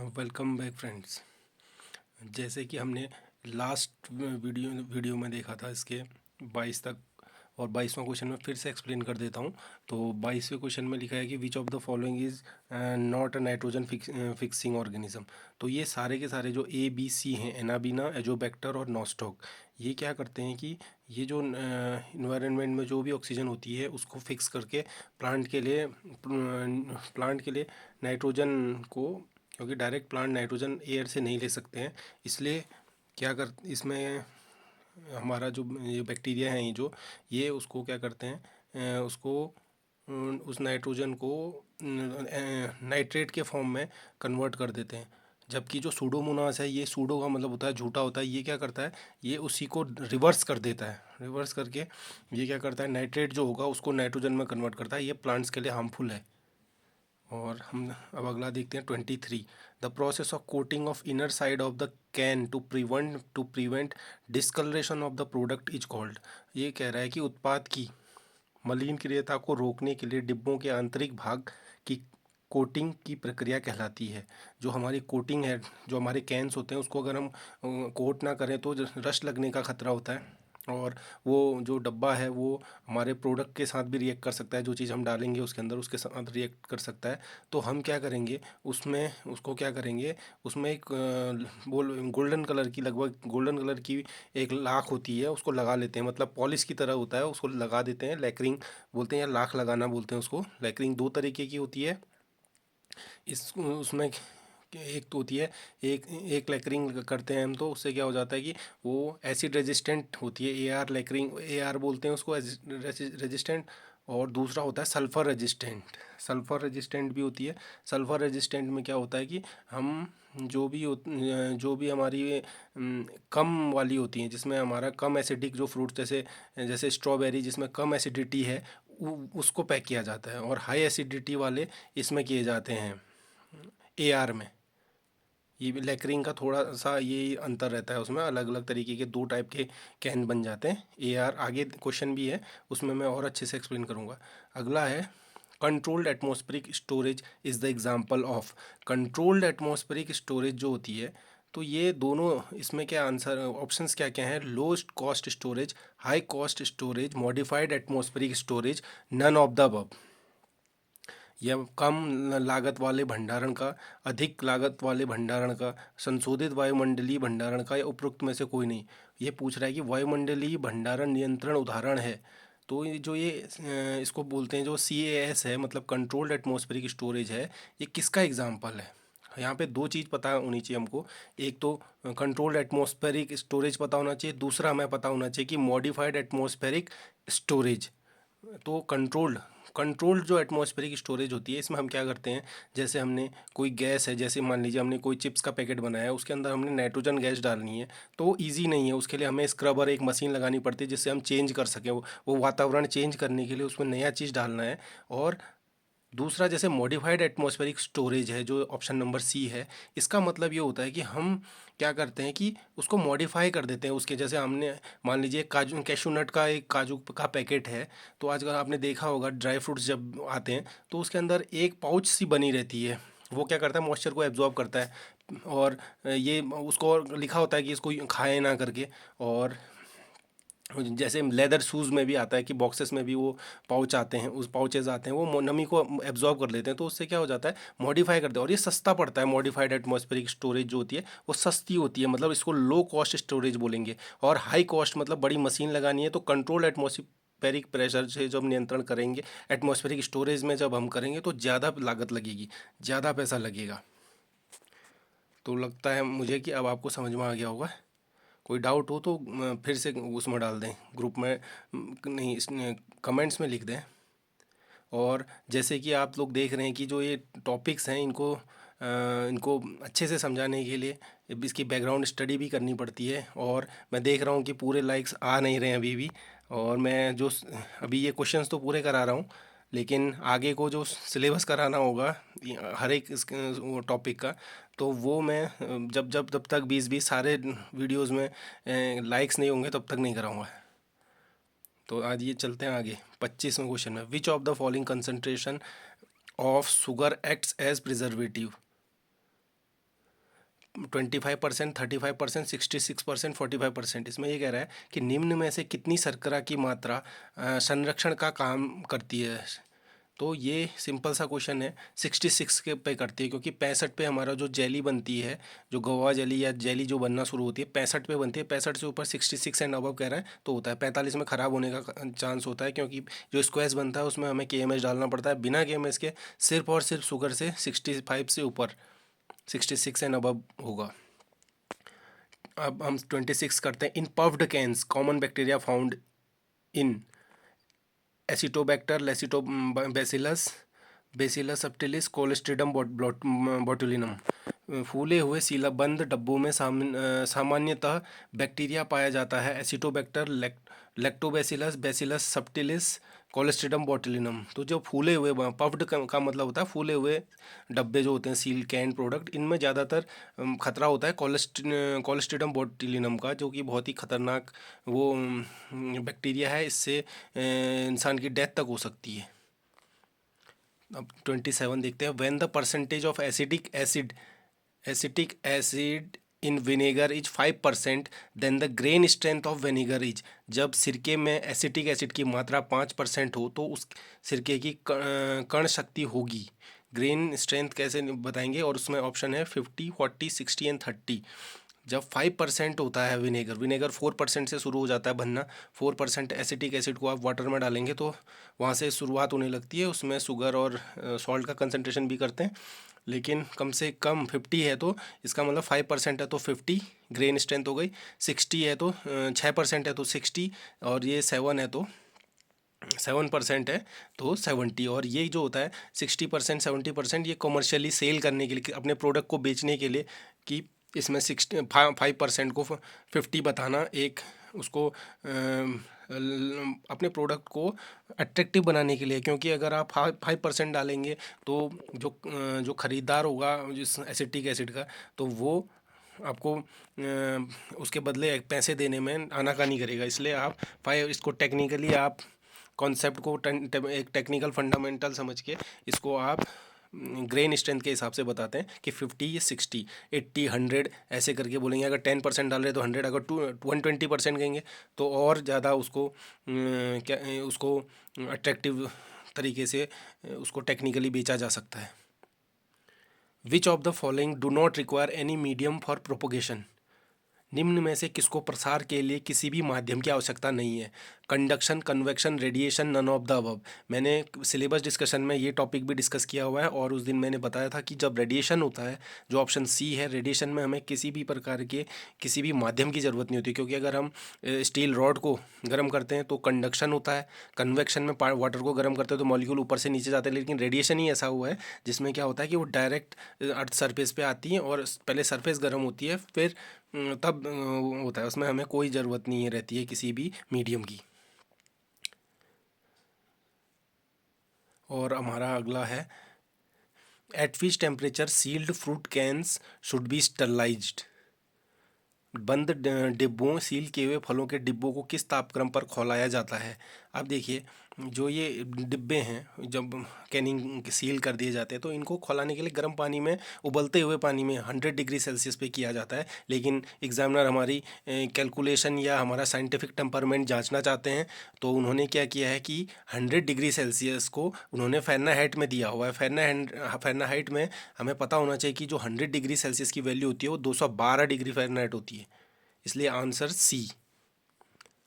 Welcome back friends. जैसे कि हमने लास्ट वीडियो में देखा था इसके 22 तक, और 22वां क्वेश्चन में फिर से एक्सप्लेन कर देता हूँ। तो 22वें क्वेश्चन में लिखा है कि विच of the following is not a nitrogen fixing organism. तो ये सारे के सारे जो ए बी सी हैं, एनाबीना, एजोबैक्टर और नॉस्टॉक, ये क्या करते हैं कि ये जो इन्वायरमेंट में जो भी ऑक्सीजन होती है उसको फिक्स करके प्लांट के लिए नाइट्रोजन को, क्योंकि डायरेक्ट प्लांट नाइट्रोजन एयर से नहीं ले सकते हैं, इसलिए क्या कर इसमें हमारा जो ये बैक्टीरिया हैं, ये उसको क्या करते हैं, उसको उस नाइट्रोजन को नाइट्रेट के फॉर्म में कन्वर्ट कर देते हैं। जबकि जो सूडोमोनास है, ये सूडो का मतलब होता है झूठा होता है, ये क्या करता है, ये उसी को रिवर्स कर देता है। रिवर्स करके ये क्या करता है, नाइट्रेट जो होगा उसको नाइट्रोजन में कन्वर्ट करता है। ये प्लांट्स के लिए हार्मफुल है। और हम अब अगला देखते हैं 23। The process of coating of inner side of the can to prevent discolouration of the product is called. ये कह रहा है कि उत्पाद की मलिनक्रियता को रोकने के लिए डिब्बों के आंतरिक भाग की कोटिंग की प्रक्रिया कहलाती है। जो हमारी कोटिंग है, जो हमारे कैंस होते हैं, उसको अगर हम कोट ना करें तो रस्ट लगने का खतरा होता है, और वो जो डब्बा है वो हमारे प्रोडक्ट के साथ भी रिएक्ट कर सकता है। जो चीज़ हम डालेंगे उसके अंदर, उसके साथ रिएक्ट कर सकता है। तो हम क्या करेंगे, उसमें एक गोल्डन कलर की, लगभग गोल्डन कलर की एक लाख होती है, उसको लगा लेते हैं। मतलब पॉलिश की तरह होता है, उसको लगा देते हैं। लैक्रिंग बोलते हैं या लाख लगाना बोलते हैं उसको। लैक्रिंग दो तरीके की होती है। इस उसमें एक तो होती है, एक एक लैकरिंग करते हैं हम, तो उससे क्या हो जाता है कि वो एसिड रेजिस्टेंट होती है। एआर लैकरिंग, एआर बोलते हैं उसको, रेजिस्टेंट। और दूसरा होता है सल्फ़र रेजिस्टेंट। सल्फ़र रेजिस्टेंट भी होती है। सल्फ़र रेजिस्टेंट में क्या होता है कि हम जो भी हमारी कम वाली होती हैं, जिसमें हमारा कम एसिडिक जो फ्रूट, जैसे जैसे स्ट्रॉबेरी, जिसमें कम एसिडिटी है, उसको पैक किया जाता है। और हाई एसिडिटी वाले इसमें किए जाते हैं एआर में। ये भी लेकरिंग का थोड़ा सा ये अंतर रहता है, उसमें अलग अलग तरीके के दो टाइप के कैन बन जाते हैं। एआर आगे क्वेश्चन भी है, उसमें मैं और अच्छे से एक्सप्लेन करूँगा। अगला है controlled atmospheric storage is the example of. Controlled atmospheric storage जो होती है, तो ये दोनों, इसमें क्या आंसर ऑप्शंस क्या क्या हैं, lowest cost storage, high cost storage, modified atmospheric storage, none of the above. यह कम लागत वाले भंडारण का, अधिक लागत वाले भंडारण का, संशोधित वायुमंडलीय भंडारण का, या उपरोक्त में से कोई नहीं। ये पूछ रहा है कि वायुमंडलीय भंडारण नियंत्रण उदाहरण है। तो इसको बोलते हैं, जो CAS है, मतलब कंट्रोल्ड एटमॉस्फेरिक स्टोरेज है, ये किसका एग्जाम्पल है। यहाँ पे दो चीज़ पता होनी चाहिए हमको। एक तो कंट्रोल्ड एटमॉस्फेरिक स्टोरेज पता होना चाहिए, दूसरा हमें पता होना चाहिए कि मॉडिफाइड एटमॉस्फेरिक स्टोरेज। तो कंट्रोल्ड जो एटमॉस्फेरिक स्टोरेज होती है, इसमें हम क्या करते हैं, जैसे हमने कोई गैस है, जैसे मान लीजिए हमने कोई चिप्स का पैकेट बनाया है, उसके अंदर हमने नाइट्रोजन गैस डालनी है, तो वो ईजी नहीं है। उसके लिए हमें स्क्रबर, एक मशीन लगानी पड़ती है जिससे हम चेंज कर सकें। वो वातावरण चेंज करने के लिए उसमें नया चीज़ डालना है। और दूसरा, जैसे मॉडिफाइड एटमॉस्फेरिक स्टोरेज है, जो ऑप्शन नंबर सी है, इसका मतलब ये होता है कि हम क्या करते हैं कि उसको मॉडिफाई कर देते हैं। उसके जैसे हमने, मान लीजिए काजू, कैशू नट का एक काजू का पैकेट है, तो आजकल आपने देखा होगा ड्राई फ्रूट्स जब आते हैं तो उसके अंदर एक पाउच सी बनी रहती है। वो क्या करता है, मॉइस्चर को एब्जॉर्ब करता है। और ये उसको लिखा होता है कि इसको खाएं ना करके। और जैसे लेदर शूज़ में भी आता है कि बॉक्सेस में भी वो पाउच आते हैं, उस पाउचेज आते हैं, वो नमी को एब्जॉर्ब कर लेते हैं। तो उससे क्या हो जाता है, मॉडिफाई करते हैं, और ये सस्ता पड़ता है। मॉडिफाइड एटमॉस्फेरिक स्टोरेज जो होती है वो सस्ती होती है, मतलब इसको लो कॉस्ट स्टोरेज बोलेंगे। और हाई कॉस्ट मतलब बड़ी मशीन लगानी है, तो कंट्रोल एटमॉस्फेरिक प्रेशर से जब नियंत्रण करेंगे, एटमॉस्फेरिक स्टोरेज में जब हम करेंगे, तो ज़्यादा लागत लगेगी, ज़्यादा पैसा लगेगा। तो लगता है मुझे कि अब आपको समझ में आ गया होगा। कोई डाउट हो तो फिर से उसमें डाल दें, ग्रुप में, नहीं, इसमें कमेंट्स में लिख दें। और जैसे कि आप लोग देख रहे हैं कि जो ये टॉपिक्स हैं, इनको अच्छे से समझाने के लिए इसकी बैकग्राउंड स्टडी भी करनी पड़ती है। और मैं देख रहा हूँ कि पूरे लाइक्स आ नहीं रहे हैं अभी भी। और मैं अभी ये क्वेश्चंस तो पूरे करा रहा हूँ, लेकिन आगे को जो सिलेबस कराना होगा हर एक टॉपिक का, तो वो मैं जब तक 20-20 सारे वीडियोस में लाइक्स नहीं होंगे तब तक नहीं कराऊंगा। तो आज ये चलते हैं आगे 25वें क्वेश्चन में। Which of the following concentration of sugar acts as preservative. 25%, 35%, 66%, 45%। इसमें ये कह रहा है कि निम्न में से कितनी शर्करा की मात्रा संरक्षण का काम करती है। तो ये सिंपल सा क्वेश्चन है, 66 के पे करती है, क्योंकि 65 पे हमारा जो जेली बनती है, जो गोवा जेली या जेली जो बनना शुरू होती है 65 पे बनती है। 65 से ऊपर 66 एंड अबव कह रहा है तो होता है। 45 में ख़राब होने का चांस होता है, क्योंकि जो स्क्वैश बनता है उसमें हमें KMH डालना पड़ता है। बिना KMH के सिर्फ और सिर्फ शुगर से 65 से ऊपर 66 एंड अबव होगा। अब हम 26 करते हैं। In puffed cans common bacteria found in Acetobacter, Lactobacillus, Bacillus subtilis, Clostridium botulinum. फूले हुए सीलाबंद डब्बों में सामान्यतः बैक्टीरिया पाया जाता है। Acetobacter, Lactobacillus, Bacillus subtilis, Clostridium botulinum. तो जो फूले हुए पफ्ड का मतलब होता है फूले हुए डब्बे जो होते हैं, सील कैन प्रोडक्ट, इनमें ज़्यादातर खतरा होता है कोलेस्ट्रिडम बोटुलिनम का, जो कि बहुत ही खतरनाक वो बैक्टीरिया है। इससे इंसान की डेथ तक हो सकती है। अब 27 देखते हैं। When the percentage of acetic acid in vinegar is 5%, then the grain strength of vinegar is. जब सिरके में एसिटिक एसिड की मात्रा 5% हो तो उस सिरके की कण शक्ति होगी। ग्रेन स्ट्रेंथ कैसे बताएंगे, और उसमें ऑप्शन है 50, 40, 60 एंड 30। जब 5% होता है विनेगर 4% से शुरू हो जाता है बनना। 4% एसिटिक एसिड को आप वाटर में डालेंगे तो वहाँ से शुरुआत होने लगती है। उसमें शुगर और सॉल्ट का कंसनट्रेशन भी करते हैं, लेकिन कम से कम 50 है तो इसका मतलब 5% है तो 50 ग्रेन स्ट्रेंथ हो गई। 60 है तो 6% है तो 60, और ये 7 है तो 7% है तो 70। और ये जो होता है 60%, 70%, ये कॉमर्शियली सेल करने के लिए, अपने प्रोडक्ट को बेचने के लिए, कि इसमें 5% को 50 बताना, एक उसको अपने प्रोडक्ट को अट्रैक्टिव बनाने के लिए। क्योंकि अगर आप 5% डालेंगे तो जो ख़रीदार होगा जिस एसिटिक एसिड का, तो वो आपको उसके बदले पैसे देने में आनाकानी करेगा। इसलिए आप इसको टेक्निकली आप कॉन्सेप्ट को एक टेक्निकल फंडामेंटल समझ के इसको आप ग्रेन स्ट्रेंथ के हिसाब से बताते हैं कि 50, 60, 80, 100 ऐसे करके बोलेंगे। अगर 10% डाल रहे तो 100, अगर 120% कहेंगे तो और ज़्यादा उसको क्या उसको अट्रैक्टिव तरीके से उसको टेक्निकली बेचा जा सकता है। Which of the following do not require any medium for propagation. निम्न में से किसको प्रसार के लिए किसी भी माध्यम की आवश्यकता नहीं है। Conduction, convection, radiation, none of the above. मैंने सिलेबस डिस्कशन में ये टॉपिक भी डिस्कस किया हुआ है, और उस दिन मैंने बताया था कि जब रेडिएशन होता है, जो ऑप्शन सी है, रेडिएशन में हमें किसी भी प्रकार के किसी भी माध्यम की ज़रूरत नहीं होती। क्योंकि अगर हम स्टील रॉड को गर्म करते हैं तो कंडक्शन होता है, कन्वेक्शन में वाटर को गर्म करते हैं तो मॉलिक्यूल ऊपर से नीचे जाते हैं। लेकिन रेडिएशन ही ऐसा हुआ है जिसमें क्या होता है कि वो डायरेक्ट अर्थ सरफेस पे आती हैं, और पहले सरफेस गर्म होती है, फिर तब होता है। उसमें हमें कोई ज़रूरत नहीं रहती है किसी भी मीडियम की। और हमारा अगला है, at which temperature sealed fruit cans should be sterilised. बंद डिब्बों, सील किए हुए फलों के डिब्बों को किस तापक्रम पर खौलाया जाता है। अब देखिए, जो ये डिब्बे हैं जब कैनिंग सील कर दिए जाते हैं तो इनको खौलाने के लिए गर्म पानी में, उबलते हुए पानी में 100 डिग्री सेल्सियस पे किया जाता है। लेकिन एग्जामिनर हमारी कैलकुलेशन या हमारा साइंटिफिक टेम्परमेंट जांचना चाहते हैं, तो उन्होंने क्या किया है कि 100 डिग्री सेल्सियस को उन्होंने फ़ारेनहाइट में दिया हुआ है। फ़ारेनहाइट में हमें पता होना चाहिए कि जो 100 डिग्री सेल्सियस की वैल्यू होती है वो 212 डिग्री फ़ारेनहाइट होती है। इसलिए आंसर सी।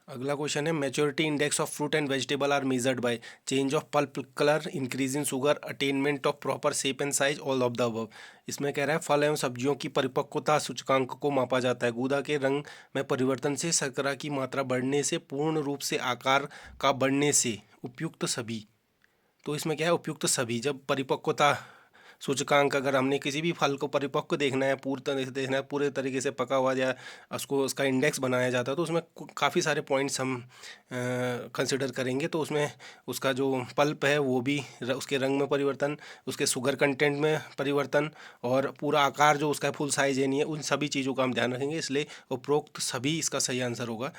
अगला क्वेश्चन है, maturity index of fruit and vegetable are measured by change of pulp colour, increase in sugar, attainment of proper shape and size, all of the above. इसमें कह रहा है फल एवं सब्जियों की परिपक्वता सूचकांक को मापा जाता है। गूदा के रंग में परिवर्तन से, शर्करा की मात्रा बढ़ने से, पूर्ण रूप से आकार का बढ़ने से, उपयुक्त सभी। तो इसमें क्या है, उपयुक्त सभी। जब परिपक्वता सूचकांक, अगर हमने किसी भी फल को परिपक्व देखना है, पूरी तरह से देखना है, पूरे तरीके से पका हुआ, या उसको उसका इंडेक्स बनाया जाता है, तो उसमें काफ़ी सारे पॉइंट्स हम कंसिडर करेंगे। तो उसमें उसका जो पल्प है वो भी, उसके रंग में परिवर्तन, उसके शुगर कंटेंट में परिवर्तन, और पूरा आकार जो उसका फुल साइज है नहीं है, उन सभी चीज़ों का हम ध्यान रखेंगे। इसलिए उपरोक्त सभी इसका सही आंसर होगा।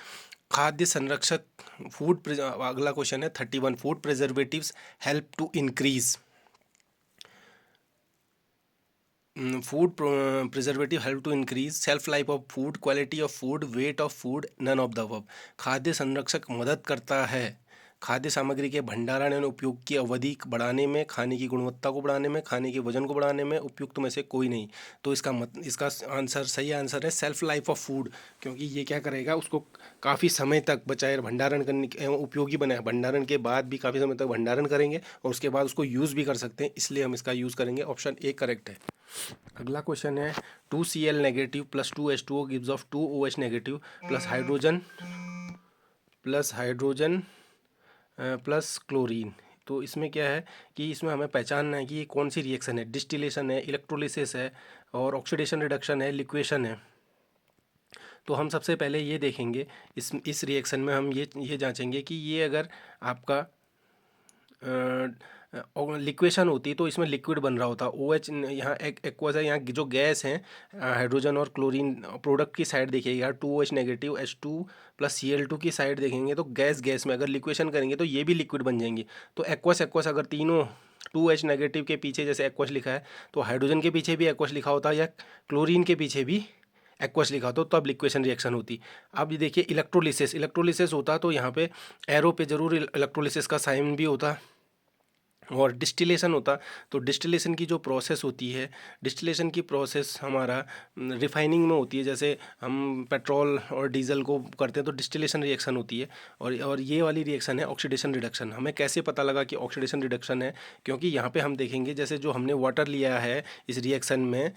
खाद्य संरक्षक अगला क्वेश्चन है 31, food preservatives help to increase. Food preservative help to increase shelf life of food, quality of food, weight of food, none of the above. खाद्य संरक्षक मदद करता है खाद्य सामग्री के भंडारण एवं उपयोग की अवधि बढ़ाने में, खाने की गुणवत्ता को बढ़ाने में, खाने के वजन को बढ़ाने में, उपयुक्त में से कोई नहीं। तो इसका आंसर, सही आंसर है सेल्फ लाइफ ऑफ फूड, क्योंकि ये क्या करेगा, उसको काफ़ी समय तक बचाए, भंडारण करने एवं उपयोगी बनाए, भंडारण के बाद भी काफ़ी समय तक भंडारण करेंगे और उसके बाद उसको यूज़ भी कर सकते हैं, इसलिए हम इसका यूज़ करेंगे। ऑप्शन ए करेक्ट है। अगला क्वेश्चन है 2Cl negative plus 2H2O gives off 2OH negative plus hydrogen plus chlorine. तो इसमें क्या है कि इसमें हमें पहचानना है कि ये कौन सी रिएक्शन है, डिस्टिलेशन है, इलेक्ट्रोलिसिस है और ऑक्सीडेशन रिडक्शन है, लिक्वेशन है। तो हम सबसे पहले ये देखेंगे, इस रिएक्शन में हम ये जांचेंगे कि ये अगर आपका लिक्वेशन होती तो इसमें लिक्विड बन रहा होता, ओ एच यहाँ एक्वस है, यहाँ जो गैस है हाइड्रोजन और क्लोरीन, प्रोडक्ट की साइड देखिएगा 2OH negative H2 plus Cl2 की साइड देखेंगे तो गैस में अगर लिक्वेशन करेंगे तो ये भी लिक्विड बन जाएंगी। तो एक्वस अगर तीनों 2H नेगेटिव के पीछे जैसे एक्वस लिखा है तो हाइड्रोजन के पीछे भी एक्वस लिखा होता या क्लोरीन के पीछे भी एक्वस लिखा होता, तो तब लिक्वेशन रिएक्शन होती। अब ये देखिए इलेक्ट्रोलिसिस होता तो यहाँ पे एरो पे जरूर इलेक्ट्रोलिसिस का साइन भी होता, और डिस्टिलेशन होता तो डिस्टिलेशन की जो प्रोसेस होती है, डिस्टिलेशन की प्रोसेस हमारा रिफाइनिंग में होती है, जैसे हम पेट्रोल और डीजल को करते हैं तो डिस्टिलेशन रिएक्शन होती है। और ये वाली रिएक्शन है ऑक्सीडेशन रिडक्शन। हमें कैसे पता लगा कि ऑक्सीडेशन रिडक्शन है, क्योंकि यहाँ पे हम देखेंगे जैसे जो हमने वाटर लिया है इस रिएक्शन में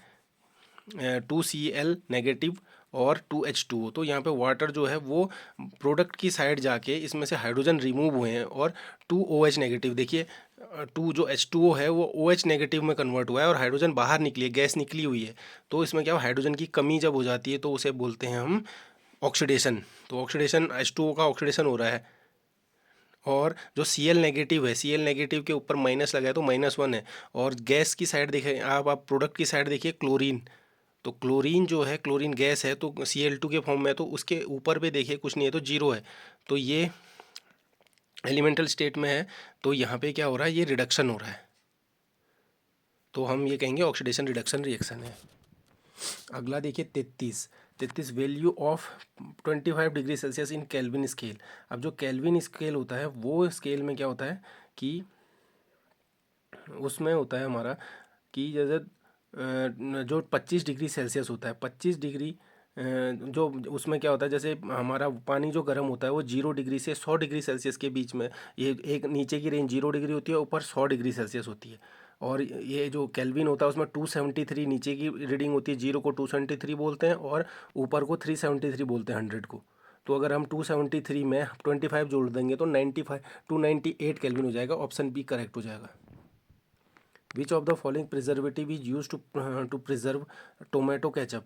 2Cl नेगेटिव और 2H2O, तो यहाँ पे वाटर जो है वो प्रोडक्ट की साइड जाके इसमें से हाइड्रोजन रिमूव हुए हैं और 2OH नेगेटिव, देखिए 2 जो H2O है वो OH नेगेटिव में कन्वर्ट हुआ है और हाइड्रोजन बाहर निकली है, गैस निकली हुई है। तो इसमें क्या, हाइड्रोजन की कमी जब हो जाती है तो उसे बोलते हैं हम ऑक्सीडेशन। तो ऑक्सीडेशन, H2O का ऑक्सीडेशन हो रहा है। और जो Cl नेगेटिव है, Cl नेगेटिव के ऊपर माइनस लगा है तो -1 है। और गैस की साइड देखें आप प्रोडक्ट की साइड देखिए क्लोरीन, तो क्लोरीन जो है, क्लोरीन गैस है तो Cl2 के फॉर्म में है, तो उसके ऊपर पे देखिए कुछ नहीं है तो 0 है, तो ये एलिमेंटल स्टेट में है। तो यहाँ पे क्या हो रहा है, ये रिडक्शन हो रहा है, तो हम ये कहेंगे ऑक्सीडेशन रिडक्शन रिएक्शन है। अगला देखिए 33 value of 25 degree Celsius in kelvin scale. अब जो केल्विन स्केल होता है वो स्केल में क्या होता है कि उसमें होता है हमारा कि जैसे जो 25 डिग्री सेल्सियस होता है, 25 डिग्री जो उसमें क्या होता है, जैसे हमारा पानी जो गर्म होता है वो 0 डिग्री से 100 डिग्री सेल्सियस के बीच में, ये एक नीचे की रेंज 0 डिग्री होती है, ऊपर 100 डिग्री सेल्सियस होती है। और ये जो केल्विन होता है उसमें 273 नीचे की रीडिंग होती है, 0 को 273 बोलते हैं और ऊपर को 373 बोलते हैं 100 को। तो अगर हम 273 में 25 जोड़ देंगे तो 95 298 केल्विन हो जाएगा। ऑप्शन बी करेक्ट हो जाएगा। Which of the following preservative is use to preserve tomato ketchup.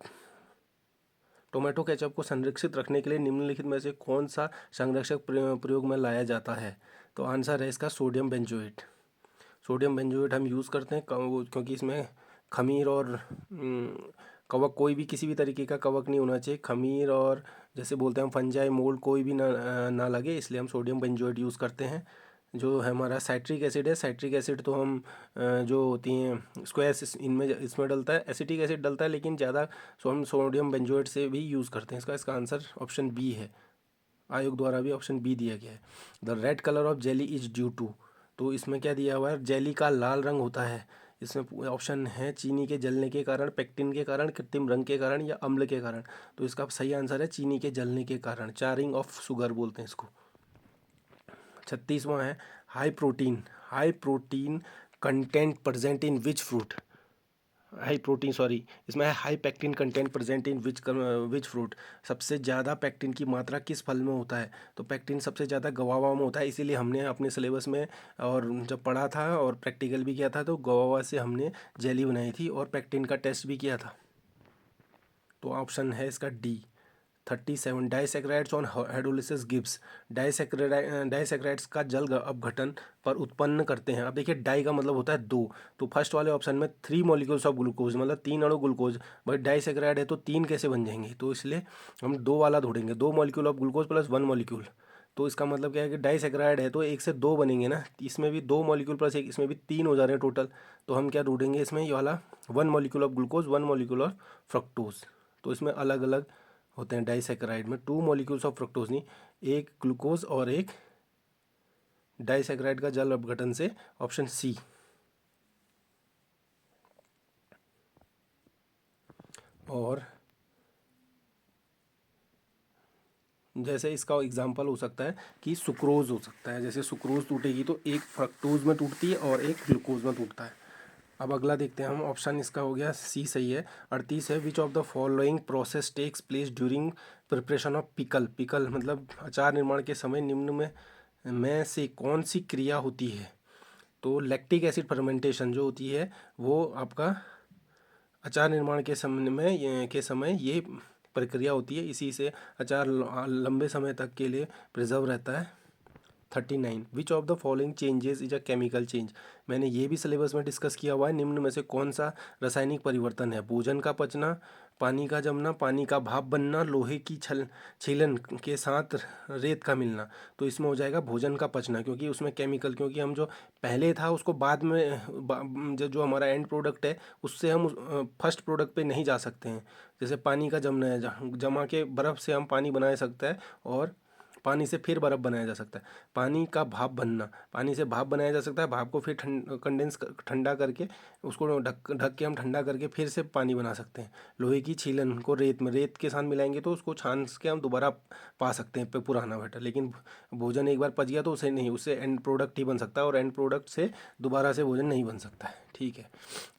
Tomato ketchup को संरक्षित रखने के लिए निम्नलिखित में से कौन सा संरक्षक प्रयोग में लाया जाता है। तो आंसर है इसका सोडियम बेंजोएट। सोडियम बेंजोएट हम यूज़ करते हैं क्योंकि इसमें खमीर और कवक, कोई भी किसी भी तरीके का कवक नहीं होना चाहिए, खमीर और जैसे बोलते हैं हम फंजाई मोल्ड कोई भी ना लगे, इसलिए हम सोडियम बेंजोएट यूज़ करते हैं। जो है हमारा साइट्रिक एसिड है, साइट्रिक एसिड तो हम जो होती हैं स्क्वायर्स इनमें इसमें डलता है, एसिटिक एसिड डलता है, लेकिन ज़्यादा हम सोडियम बेंजोएट से भी यूज़ करते हैं। इसका आंसर ऑप्शन बी है। आयोग द्वारा भी ऑप्शन बी दिया गया है। The red colour of jelly is due to. तो इसमें क्या दिया हुआ है, जेली का लाल रंग होता है, इसमें ऑप्शन है चीनी के जलने के कारण, पेक्टिन के कारण, कृत्रिम रंग के कारण या अम्ल के कारण। तो इसका सही आंसर है चीनी के जलने के कारण, चारिंग ऑफ शुगर बोलते हैं इसको। 36वां है high protein content present in which fruit. इसमें है high pectin content present in which fruit. सबसे ज़्यादा पैक्टिन की मात्रा किस फल में होता है। तो पैक्टिन सबसे ज़्यादा गवावा में होता है, इसीलिए हमने अपने सिलेबस में और जब पढ़ा था और प्रैक्टिकल भी किया था तो गवावा से हमने जेली बनाई थी और पैक्टिन का टेस्ट भी किया था। तो ऑप्शन है इसका डी 37 डाइसैकराइड्स ऑन हाइड्रोलिसिस गिव्स। डाइसैकराइड्स का जल अपघटन पर उत्पन्न करते हैं। अब देखिए डाई का मतलब होता है 2, तो फर्स्ट वाले ऑप्शन में 3 मॉलिक्यूल्स ऑफ ग्लूकोज, मतलब 3 अणु ग्लूकोज, भाई डाइसैकराइड है तो 3 कैसे बन जाएंगे, तो इसलिए हम 2 वाला ढूंढेंगे, 2 molecule of glucose plus 1 molecule, तो इसका मतलब क्या है कि डाइसैकेराइड है तो एक से दो बनेंगे ना, इसमें भी दो मॉलिक्यूल प्लस एक, इसमें भी तीन हो जा रहे हैं टोटल। तो हम क्या ढूंढेंगे इसमें, ये वाला 1 molecule of glucose 1 molecule of fructose. तो इसमें अलग अलग होते हैं डाइसैकेराइड में, 2 मॉलिक्यूल्स ऑफ फ्रक्टोज नहीं, एक ग्लूकोज और एक डाइसैकेराइड का जल अपघटन से, ऑप्शन सी। और जैसे इसका एग्जांपल हो सकता है कि सुक्रोज हो सकता है, जैसे सुक्रोज टूटेगी तो एक फ्रक्टोज में टूटती है और एक ग्लूकोज में टूटता है। अब अगला देखते हैं हम, ऑप्शन इसका हो गया सी सही है। 38 है, which of the following process takes place during preparation of pickle. Pickle मतलब अचार निर्माण के समय निम्न में से कौन सी क्रिया होती है। तो लैक्टिक एसिड फर्मेंटेशन जो होती है वो आपका अचार निर्माण के समय में ये प्रक्रिया होती है, इसी से अचार लंबे समय तक के लिए प्रिजर्व रहता है। 39, विच of the following changes is a chemical change. मैंने ये भी सिलेबस में डिस्कस किया हुआ है, निम्न में से कौन सा रासायनिक परिवर्तन है। भोजन का पचना, पानी का जमना, पानी का भाप बनना, लोहे की छीलन के साथ रेत का मिलना। तो इसमें हो जाएगा भोजन का पचना, क्योंकि उसमें केमिकल, क्योंकि हम जो पहले था उसको बाद में जो हमारा एंड प्रोडक्ट है उससे हम फर्स्ट प्रोडक्ट पे नहीं जा सकते हैं। जैसे पानी का जमना है, जमा के बर्फ़ से हम पानी बना सकते हैं और पानी से फिर बर्फ़ बनाया जा सकता है। पानी का भाप बनना, पानी से भाप बनाया जा सकता है, भाप को फिर ठंडा करके उसको ढक ढक के हम ठंडा करके फिर से पानी बना सकते हैं। लोहे की छीलन को रेत के साथ मिलाएंगे तो उसको छान के हम दोबारा पा सकते हैं पुराना बैटर। लेकिन भोजन एक बार पच गया तो उसे नहीं, उससे एंड प्रोडक्ट ही बन सकता है और एंड प्रोडक्ट से दोबारा से भोजन नहीं बन सकता है। ठीक है।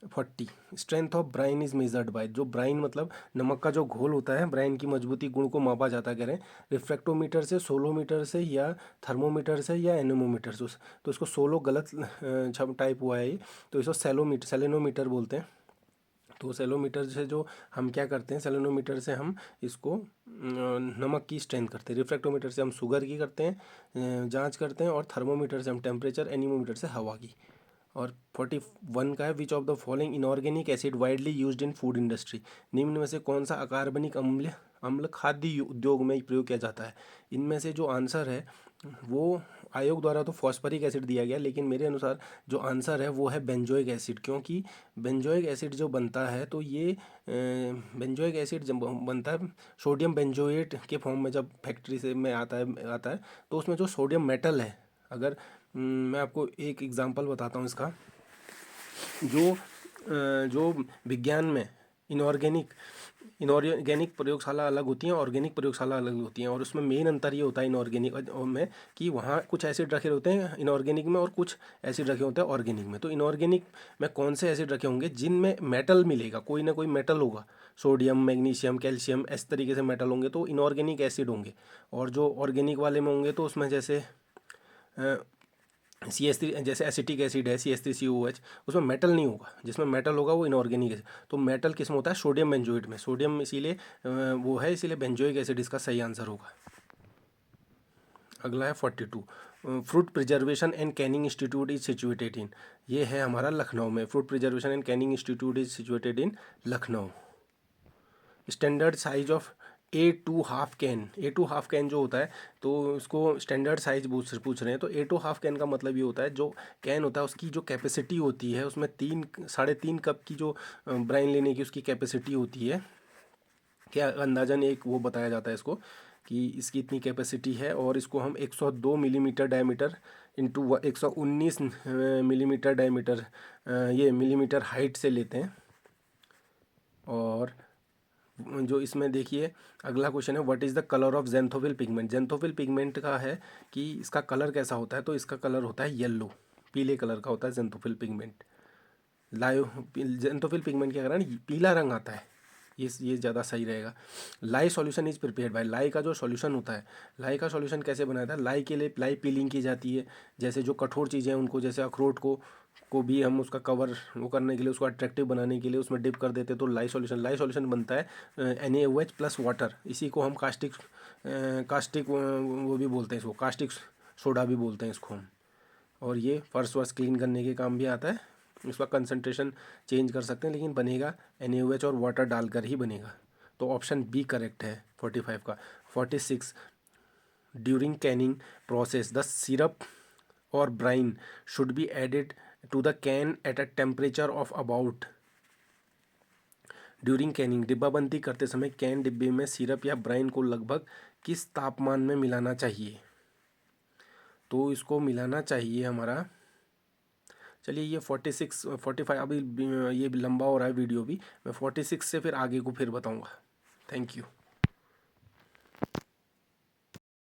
40, strength of Bryan is measured by. जो ब्राइन मतलब नमक का जो घोल होता है, ब्राइन की मजबूती गुण को मापा जाता है, कह रहे हैं रिफ्रैक्टोमीटर से, सोलोमीटर से, या थर्मोमीटर से, या एनेमोमीटर से। तो इसको सोलो गलत टाइप हुआ है ये, तो इसको सेलेनोमीटर बोलते हैं। तो सेलोमीटर से जो हम क्या करते हैं, सेलेनोमीटर से हम इसको नमक की स्ट्रेंथ करते हैं, रिफ्रैक्टोमीटर से हम शुगर की करते हैं जांच करते हैं, और थर्मोमीटर से हम टेम्परेचर, एनीमोमीटर से हवा की। और 41 का है, which of the following inorganic acid widely used in food industry. निम्न में से कौन सा अकार्बनिक अम्ल अम्ल खाद्य उद्योग में प्रयोग किया जाता है। इनमें से जो आंसर है वो, आयोग द्वारा तो फॉस्फरिक एसिड दिया गया, लेकिन मेरे अनुसार जो आंसर है वो है बेंजोइक एसिड, क्योंकि बेंजोइक एसिड जो बनता है तो ये बेंजोइक एसिड जब बनता है सोडियम बेंजोएट के फॉर्म में, जब फैक्ट्री से में आता है तो उसमें जो सोडियम मेटल है, अगर मैं आपको एक एग्जांपल बताता हूँ इसका, जो विज्ञान में इनऑर्गेनिक प्रयोगशाला अलग होती हैं, ऑर्गेनिक प्रयोगशाला अलग होती हैं, और उसमें मेन अंतर ये होता है इनऑर्गेनिक में कि वहाँ कुछ एसिड रखे होते हैं इनऑर्गेनिक में और कुछ एसिड रखे होते हैं ऑर्गेनिक में। तो इनऑर्गेनिक में कौन से एसिड रखे होंगे जिनमें मेटल मिलेगा, कोई ना कोई मेटल होगा, सोडियम, मैग्नीशियम, कैल्शियम, इस तरीके से मेटल होंगे तो इनऑर्गेनिक एसिड होंगे। और जो ऑर्गेनिक वाले में होंगे तो उसमें जैसे CH3, जैसे एसिटिक एसिड है CH3COH, उसमें मेटल नहीं होगा, जिसमें मेटल होगा वो इनऑर्गेनिक है। तो मेटल किस में होता है, सोडियम बेंजोएट में, सोडियम इसीलिए वो है, इसीलिए बेंजोइक एसिड इसका सही आंसर होगा। अगला है 42, fruit preservation and Canning institute is situated in. ये है हमारा लखनऊ में, fruit preservation and Canning institute is situated in Lucknow. Standard size of A2 half can जो होता है, तो उसको स्टैंडर्ड साइज पूछ रहे हैं। तो A2 हाफ कैन का मतलब ये होता है, जो कैन होता है उसकी जो कैपेसिटी होती है उसमें 3-3.5 कप की जो ब्राइन लेने की उसकी कैपेसिटी होती है, क्या अंदाजन एक वो बताया जाता है इसको कि इसकी इतनी कैपेसिटी है, और इसको हम 102 millimetre diameter into 119 millimetre diameter, ये मिलीमीटर हाइट से लेते हैं। और जो इसमें देखिए अगला क्वेश्चन है, what is the colour of xanthophyll pigment. Xanthophyll pigment का है कि इसका कलर कैसा होता है, तो इसका कलर होता है येलो, पीले कलर का होता है जेंथोफिल पिगमेंट। जेंथोफिल पिगमेंट क्या करा ना, पीला रंग आता है, ये ज़्यादा सही रहेगा। लाई सॉल्यूशन इज प्रिपेयर्ड बाय। लाई का जो सॉल्यूशन होता है, लाई का सॉल्यूशन कैसे बनाया था, लाई के लिए लाई पीलिंग की जाती है। जैसे जो कठोर चीज़ें हैं उनको, जैसे अखरोट को भी हम उसका कवर वो करने के लिए, उसको अट्रैक्टिव बनाने के लिए उसमें डिप कर देते, तो लाई सॉल्यूशन बनता है NaOH प्लस वाटर। इसी को हम कास्टिक वो भी बोलते हैं, इसको कास्टिक सोडा भी बोलते हैं इसको हम। और ये फर्श वर्श क्लीन करने के काम भी आता है, उसका कंसंट्रेशन चेंज कर सकते हैं, लेकिन बनेगा NaOH और वाटर डालकर ही बनेगा। तो ऑप्शन बी करेक्ट है 45 का। 46, during canning process the syrup और brine should be added to the can at a temperature of about. During canning, डिब्बाबंदी करते समय कैन डिब्बे में सिरप या ब्राइन को लगभग किस तापमान में मिलाना चाहिए? तो इसको मिलाना चाहिए हमारा, चलिए ये 46 45, अभी ये लंबा हो रहा है वीडियो भी, मैं 46 से फिर आगे को फिर बताऊंगा। Thank you.